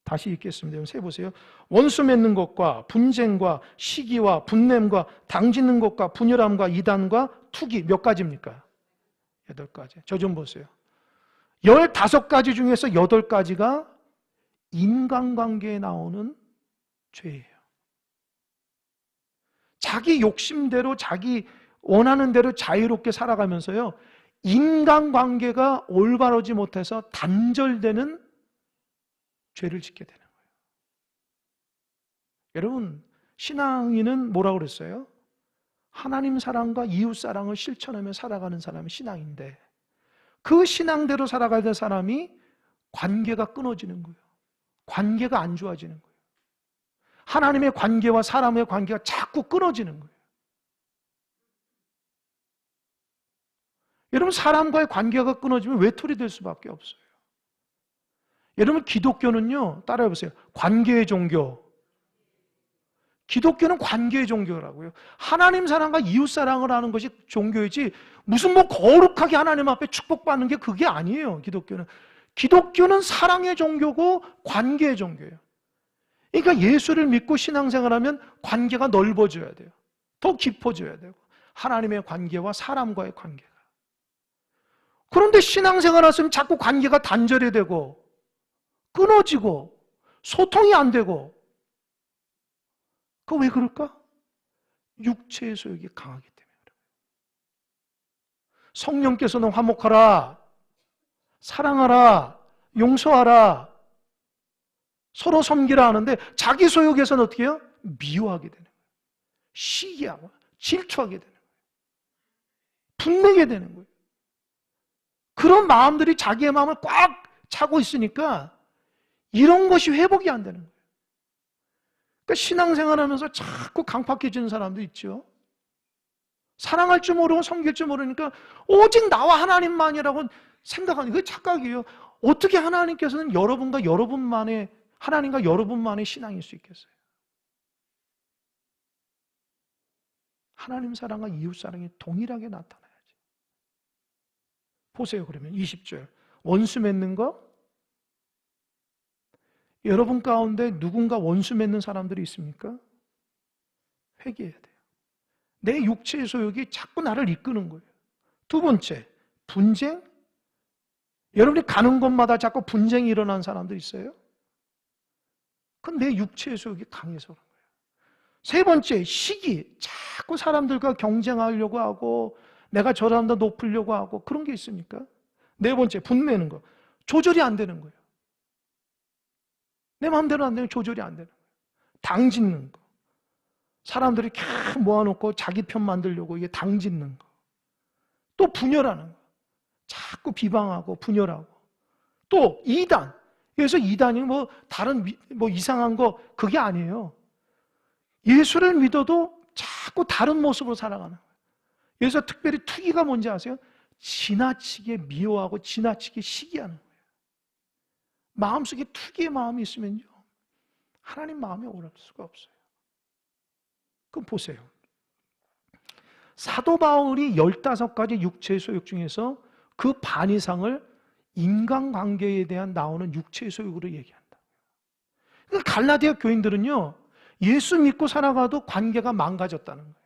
Speaker 1: 다시 읽겠습니다. 여러분 세보세요. 원수 맺는 것과 분쟁과 시기와 분냄과 당짓는 것과 분열함과 이단과 투기. 몇 가지입니까? 8가지. 저 좀 보세요. 15가지 중에서 8가지가 인간관계에 나오는 죄예요. 자기 욕심대로 자기 원하는 대로 자유롭게 살아가면서요, 인간관계가 올바르지 못해서 단절되는 죄를 짓게 되는 거예요. 여러분, 신앙인은 뭐라고 그랬어요? 하나님 사랑과 이웃 사랑을 실천하며 살아가는 사람이 신앙인데, 그 신앙대로 살아가야 될 사람이 관계가 끊어지는 거예요. 관계가 안 좋아지는 거예요. 하나님의 관계와 사람의 관계가 자꾸 끊어지는 거예요. 여러분, 사람과의 관계가 끊어지면 외톨이 될 수밖에 없어요. 여러분, 기독교는요, 따라해보세요. 관계의 종교. 기독교는 관계의 종교라고요. 하나님 사랑과 이웃 사랑을 하는 것이 종교이지, 무슨 뭐 거룩하게 하나님 앞에 축복받는 게 그게 아니에요, 기독교는. 기독교는 사랑의 종교고 관계의 종교예요. 그러니까 예수를 믿고 신앙생활하면 관계가 넓어져야 돼요. 더 깊어져야 되고, 하나님의 관계와 사람과의 관계가. 그런데 신앙생활 하시면 자꾸 관계가 단절이 되고 끊어지고 소통이 안 되고, 그거 왜 그럴까? 육체의 소욕이 강하기 때문에 그래요. 성령께서는 화목하라, 사랑하라, 용서하라, 서로 섬기라 하는데 자기 소욕에서는 어떻게 해요? 미워하게 되는 거예요. 시기하고 질투하게 되는 거예요. 분내게 되는 거예요. 그런 마음들이 자기의 마음을 꽉 차고 있으니까 이런 것이 회복이 안 되는 거예요. 그러니까 신앙생활하면서 자꾸 강팍해지는 사람도 있죠. 사랑할 줄 모르고 섬길 줄 모르니까 오직 나와 하나님만이라고 생각하는, 그게 착각이에요. 어떻게 하나님께서는 여러분과 여러분만의, 하나님과 여러분만의 신앙일 수 있겠어요? 하나님 사랑과 이웃 사랑이 동일하게 나타나야지. 보세요. 그러면 20절. 원수 맺는 거? 여러분 가운데 누군가 원수 맺는 사람들이 있습니까? 회개해야 돼요. 내 육체의 소욕이 자꾸 나를 이끄는 거예요. 두 번째, 분쟁. 여러분이 가는 곳마다 자꾸 분쟁이 일어나는 사람들 있어요? 그건 내 육체의 소욕이 강해서 그런 거예요. 세 번째, 시기. 자꾸 사람들과 경쟁하려고 하고 내가 저 사람보다 높으려고 하고 그런 게 있습니까? 네 번째, 분내는 거. 조절이 안 되는 거예요. 내 마음대로 안 되면 조절이 안 되는 거예요. 당짓는 거. 사람들이 캬 모아놓고 자기 편 만들려고 이게 당짓는 거. 또 분열하는 거. 자꾸 비방하고 분열하고. 또 이단. 그래서 이단이 뭐 다른 뭐 이상한 거 그게 아니에요. 예수를 믿어도 자꾸 다른 모습으로 살아가는 거예요. 그래서 특별히 투기가 뭔지 아세요? 지나치게 미워하고 지나치게 시기하는 거예요. 마음속에 투기의 마음이 있으면요, 하나님 마음에 오를 수가 없어요. 그럼 보세요. 사도 바울이 15가지 육체의 소욕 중에서 그 반 이상을 인간관계에 대한 나오는 육체의 소욕으로 얘기한다. 그러니까 갈라디아 교인들은요, 예수 믿고 살아가도 관계가 망가졌다는 거예요.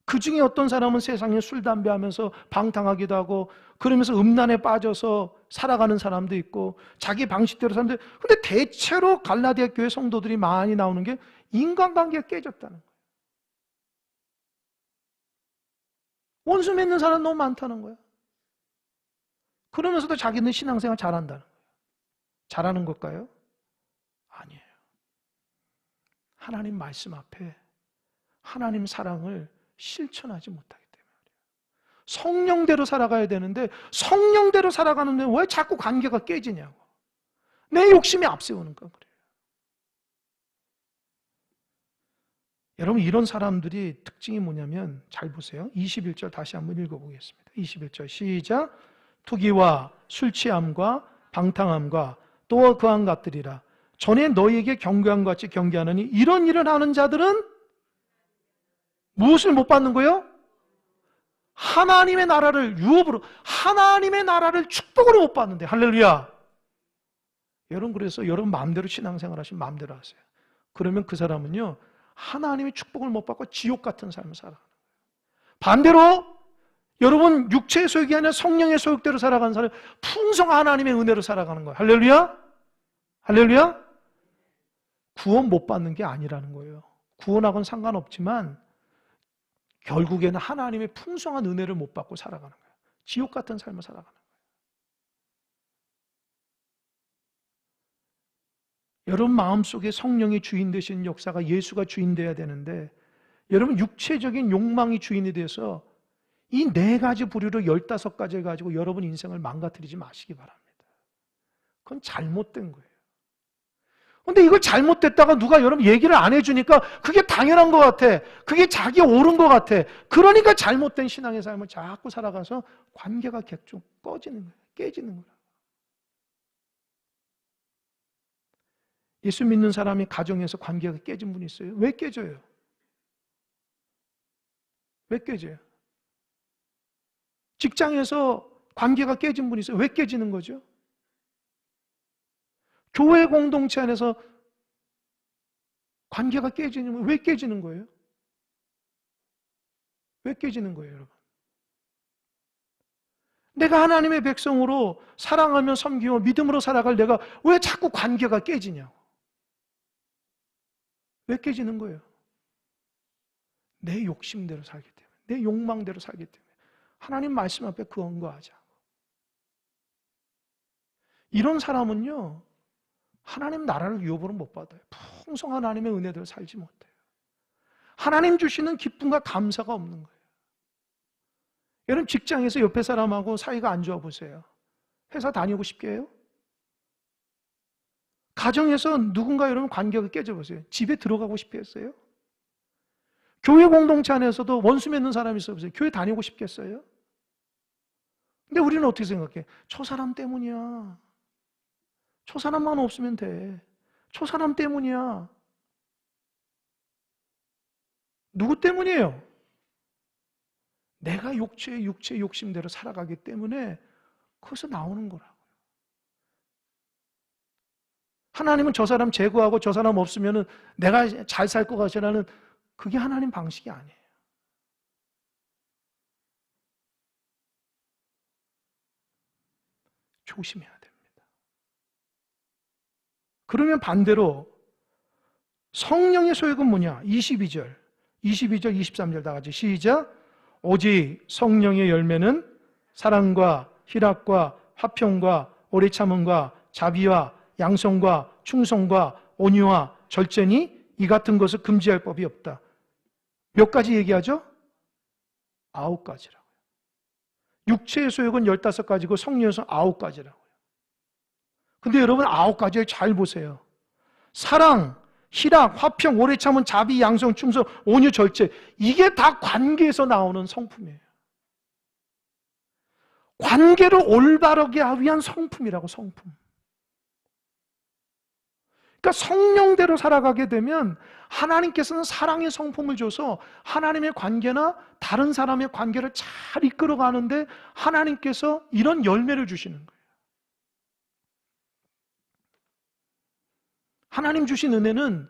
Speaker 1: 그 중에 어떤 사람은 세상에 술, 담배 하면서 방탕하기도 하고 그러면서 음란에 빠져서 살아가는 사람도 있고 자기 방식대로 사는데, 근데 대체로 갈라디아 교회 성도들이 많이 나오는 게 인간관계가 깨졌다는 거예요. 원수 맺는 사람 너무 많다는 거예요. 그러면서도 자기는 신앙생활 잘한다는 거예요. 잘하는 걸까요? 아니에요. 하나님 말씀 앞에 하나님 사랑을 실천하지 못하기 때문에 성령대로 살아가야 되는데 성령대로 살아가는데 왜 자꾸 관계가 깨지냐고. 내 욕심이 앞세우는 건 그래요. 여러분, 이런 사람들이 특징이 뭐냐면 잘 보세요. 21절 다시 한번 읽어보겠습니다. 21절 시작. 투기와 술 취함과 방탕함과 또 그한 것들이라. 전에 너희에게 경고한 것 같이 경계하느니 이런 일을 하는 자들은 무엇을 못 받는 거예요? 하나님의 나라를 유업으로, 하나님의 나라를 축복으로 못 받는데. 할렐루야. 여러분, 그래서 여러분 마음대로 신앙생활 하시면 마음대로 하세요. 그러면 그 사람은요, 하나님의 축복을 못 받고 지옥 같은 삶을 살아가는 거예요. 반대로 여러분 육체의 소욕이 아니라 성령의 소욕대로 살아가는 사람은 풍성한 하나님의 은혜로 살아가는 거예요. 할렐루야. 할렐루야. 구원 못 받는 게 아니라는 거예요. 구원하고는 상관없지만 결국에는 하나님의 풍성한 은혜를 못 받고 살아가는 거예요. 지옥 같은 삶을 살아가는 거예요. 여러분 마음속에 성령이 주인 되시는 역사가 예수가 주인 되어야 되는데, 여러분 육체적인 욕망이 주인이 돼서 이 4가지 부류로 15가지를 가지고 여러분 인생을 망가뜨리지 마시기 바랍니다. 그건 잘못된 거예요. 근데 이걸 잘못됐다가 누가 여러분 얘기를 안 해주니까 그게 당연한 것 같아. 그게 자기 옳은 것 같아. 그러니까 잘못된 신앙의 삶을 자꾸 살아가서 관계가 계속 꺼지는 거예요. 깨지는 거예요. 예수 믿는 사람이 가정에서 관계가 깨진 분이 있어요. 왜 깨져요? 왜 깨져요? 직장에서 관계가 깨진 분이 있어요. 왜 깨지는 거죠? 교회 공동체 안에서 관계가 깨지는, 왜 깨지는 거예요? 왜 깨지는 거예요, 여러분? 내가 하나님의 백성으로 사랑하며 섬기며 믿음으로 살아갈 내가 왜 자꾸 관계가 깨지냐고. 왜 깨지는 거예요? 내 욕심대로 살기 때문에, 내 욕망대로 살기 때문에. 하나님 말씀 앞에 그 언거하자고. 이런 사람은요, 하나님 나라를 유업으로 못 받아요. 풍성한 하나님의 은혜대로 살지 못해요. 하나님 주시는 기쁨과 감사가 없는 거예요. 여러분 직장에서 옆에 사람하고 사이가 안 좋아 보세요. 회사 다니고 싶게 해요? 가정에서 누군가 여러분 관계가 깨져보세요. 집에 들어가고 싶게 했어요? 교회 공동체 안에서도 원수 맺는 사람이 있어 보세요. 교회 다니고 싶겠어요? 근데 우리는 어떻게 생각해? 저 사람 때문이야. 저 사람만 없으면 돼. 저 사람 때문이야. 누구 때문이에요? 내가 육체의 욕심대로 살아가기 때문에 거기서 나오는 거라고요. 하나님은 저 사람 제거하고 저 사람 없으면 내가 잘 살 것 같으라는, 그게 하나님 방식이 아니에요. 조심해야 됩니다. 그러면 반대로 성령의 소욕은 뭐냐? 22절, 23절 다 같이 시작. 오직 성령의 열매는 사랑과 희락과 화평과 오래 참음과 자비와 양성과 충성과 온유와 절제니 이 같은 것을 금지할 법이 없다. 몇 가지 얘기하죠? 9가지라고요. 육체의 소욕은 15가지고 성령의 소욕은 9가지라고요. 근데 여러분 9가지를 잘 보세요. 사랑, 희락, 화평, 오래 참은, 자비, 양성, 충성, 온유, 절제, 이게 다 관계에서 나오는 성품이에요. 관계를 올바르게 하기 위한 성품이라고. 성품. 그러니까 성령대로 살아가게 되면 하나님께서는 사랑의 성품을 줘서 하나님의 관계나 다른 사람의 관계를 잘 이끌어가는데 하나님께서 이런 열매를 주시는 거예요. 하나님 주신 은혜는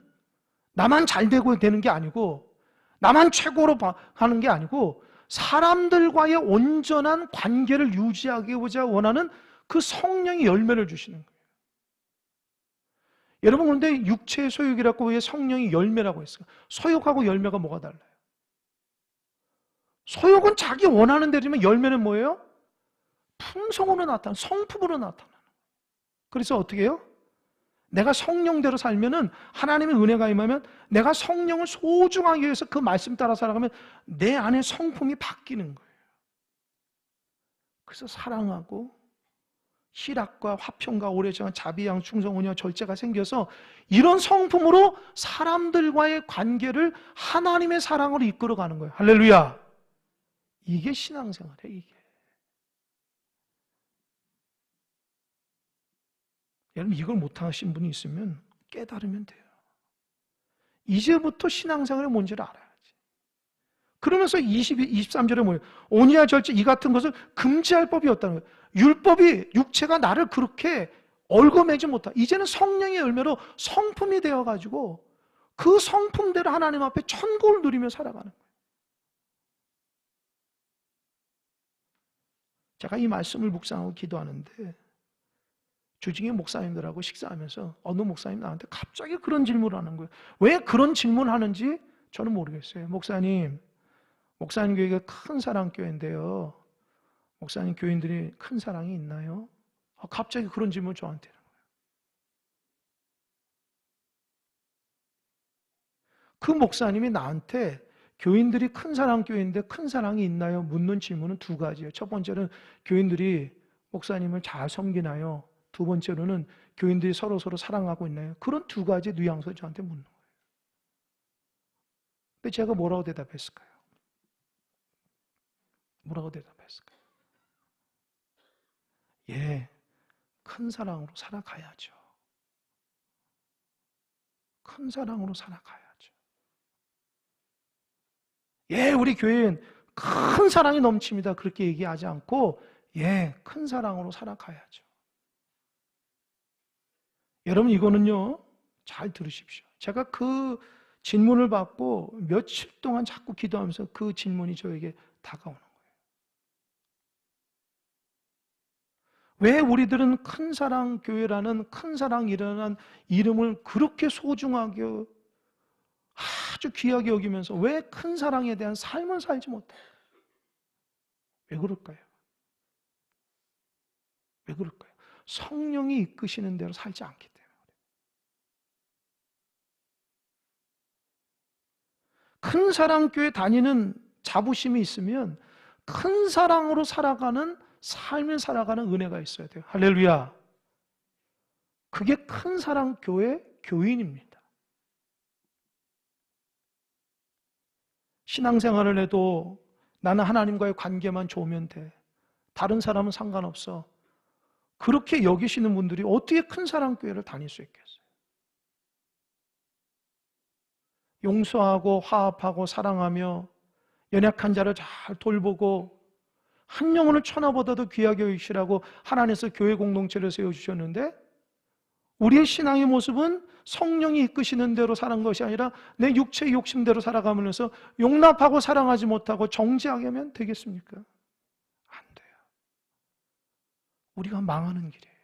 Speaker 1: 나만 잘 되고 되는 게 아니고, 나만 최고로 하는 게 아니고, 사람들과의 온전한 관계를 유지하고자 원하는 그 성령의 열매를 주시는 거예요. 여러분, 그런데 육체의 소욕이라고 왜 성령의 열매라고 했어요? 소욕하고 열매가 뭐가 달라요? 소욕은 자기 원하는 대로면, 열매는 뭐예요? 품성으로 나타나는, 성품으로 나타나는. 그래서 어떻게 해요? 내가 성령대로 살면은, 하나님의 은혜가 임하면 내가 성령을 소중하게 해서 그 말씀 따라 살아가면 내 안에 성품이 바뀌는 거예요. 그래서 사랑하고 희락과 화평과 오래 참은, 자비, 양, 충성, 온유와 절제가 생겨서 이런 성품으로 사람들과의 관계를 하나님의 사랑으로 이끌어가는 거예요. 할렐루야. 이게 신앙생활이에요. 이게. 여러분, 이걸 못하신 분이 있으면 깨달으면 돼요. 이제부터 신앙생활이 뭔지를 알아야지. 그러면서 23절에 뭐예요? 온유와 절제 이 같은 것을 금지할 법이 없다는 거예요. 율법이, 육체가 나를 그렇게 얽어매지 못하. 이제는 성령의 열매로 성품이 되어가지고 그 성품대로 하나님 앞에 천국을 누리며 살아가는 거예요. 제가 이 말씀을 묵상하고 기도하는데 주중에 목사님들하고 식사하면서 어느 목사님 나한테 갑자기 그런 질문을 하는 거예요. 왜 그런 질문을 하는지 저는 모르겠어요. 목사님 교회가 큰 사랑교회인데요, 목사님 교인들이 큰 사랑이 있나요? 갑자기 그런 질문을 저한테 하는 거예요. 그 목사님이 나한테 교인들이 큰 사랑교회인데 큰 사랑이 있나요? 묻는 질문은 2가지예요. 첫 번째는 교인들이 목사님을 잘 섬기나요? 두 번째로는 교인들이 서로 사랑하고 있나요? 그런 2가지 뉘앙스를 저한테 묻는 거예요. 근데 제가 뭐라고 대답했을까요? 뭐라고 대답했을까요? 예, 큰 사랑으로 살아가야죠. 큰 사랑으로 살아가야죠. 예, 우리 교회는 큰 사랑이 넘칩니다. 그렇게 얘기하지 않고, 예, 큰 사랑으로 살아가야죠. 여러분, 이거는요, 잘 들으십시오. 제가 그 질문을 받고 며칠 동안 자꾸 기도하면서 그 질문이 저에게 다가오는 거예요. 왜 우리들은 큰 사랑 교회라는 큰 사랑이라는 이름을 그렇게 소중하게, 아주 귀하게 여기면서 왜 큰 사랑에 대한 삶을 살지 못해요? 왜 그럴까요? 왜 그럴까요? 성령이 이끄시는 대로 살지 않기 때문에. 큰 사랑교회 다니는 자부심이 있으면 큰 사랑으로 살아가는 삶을 살아가는 은혜가 있어야 돼요. 할렐루야. 그게 큰 사랑교회 교인입니다. 신앙생활을 해도 나는 하나님과의 관계만 좋으면 돼, 다른 사람은 상관없어, 그렇게 여기시는 분들이 어떻게 큰 사랑교회를 다닐 수 있겠어요? 용서하고 화합하고 사랑하며 연약한 자를 잘 돌보고 한 영혼을 천하보다도 귀하게 여기시라고 하나님께서 교회 공동체를 세워주셨는데, 우리의 신앙의 모습은 성령이 이끄시는 대로 사는 것이 아니라 내 육체의 욕심대로 살아가면서 용납하고 사랑하지 못하고 정죄하게 하면 되겠습니까? 안 돼요. 우리가 망하는 길이에요.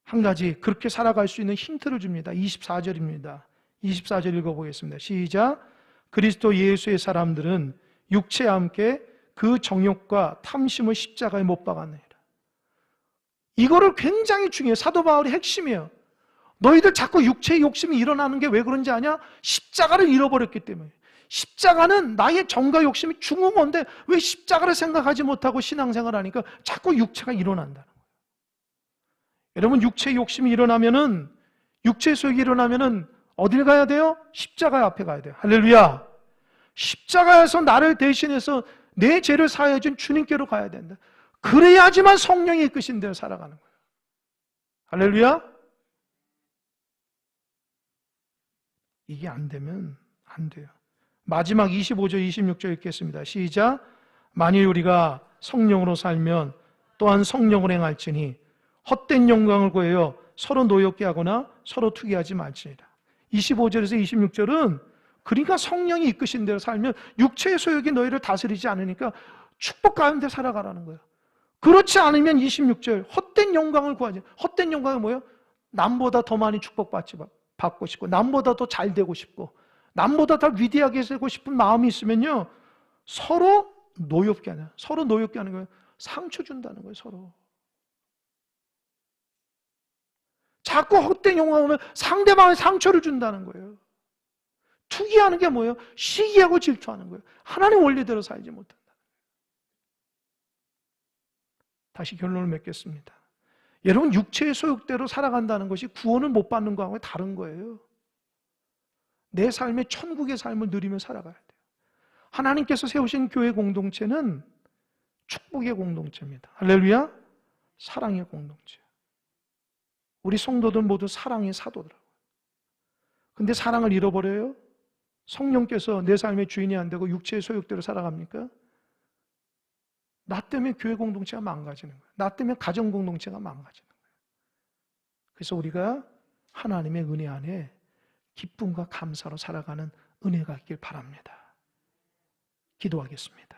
Speaker 1: 한 가지 그렇게 살아갈 수 있는 힌트를 줍니다. 24절입니다. 24절 읽어보겠습니다. 시작. 그리스도 예수의 사람들은 육체와 함께 그 정욕과 탐심을 십자가에 못 박았느니라. 이거를 굉장히 중요해요. 사도 바울의 핵심이에요. 너희들 자꾸 육체의 욕심이 일어나는 게 왜 그런지 아냐? 십자가를 잃어버렸기 때문에. 십자가는 나의 정과 욕심이 중후한데 왜 십자가를 생각하지 못하고 신앙생활을 하니까 자꾸 육체가 일어난다는 거예요. 여러분, 육체의 욕심이 일어나면은, 육체의 소욕이 일어나면은 어딜 가야 돼요? 십자가 앞에 가야 돼요. 할렐루야. 십자가에서 나를 대신해서 내 죄를 사하여 준 주님께로 가야 된다. 그래야지만 성령이 이끄신 대로 살아가는 거예요. 할렐루야. 이게 안 되면 안 돼요. 마지막 25절, 26절 읽겠습니다. 시작. 만일 우리가 성령으로 살면 또한 성령으로 행할지니 헛된 영광을 구하여 서로 노엽게 하거나 서로 투기하지 말지니라. 25절에서 26절은 그러니까 성령이 이끄신 대로 살면 육체의 소욕이 너희를 다스리지 않으니까 축복 가운데 살아가라는 거예요. 그렇지 않으면 26절 헛된 영광을 구하지. 헛된 영광이 뭐예요? 남보다 더 많이 축복받고 싶고 남보다 더 잘 되고 싶고 남보다 더 위대하게 되고 싶은 마음이 있으면요, 서로 노엽게 하는, 서로 노엽게 하는 거예요. 상처 준다는 거예요. 서로. 자꾸 헛된 영광 오면 상대방에 상처를 준다는 거예요. 투기하는 게 뭐예요? 시기하고 질투하는 거예요. 하나님 원리대로 살지 못한다. 다시 결론을 맺겠습니다. 여러분, 육체의 소욕대로 살아간다는 것이 구원을 못 받는 거하고 다른 거예요. 내 삶의 천국의 삶을 누리며 살아가야 돼요. 하나님께서 세우신 교회 공동체는 축복의 공동체입니다. 할렐루야. 사랑의 공동체. 우리 성도들 모두 사랑의 사도더라고요. 근데 사랑을 잃어버려요? 성령께서 내 삶의 주인이 안 되고 육체의 소욕대로 살아갑니까? 나 때문에 교회 공동체가 망가지는 거예요. 나 때문에 가정 공동체가 망가지는 거예요. 그래서 우리가 하나님의 은혜 안에 기쁨과 감사로 살아가는 은혜가 있길 바랍니다. 기도하겠습니다.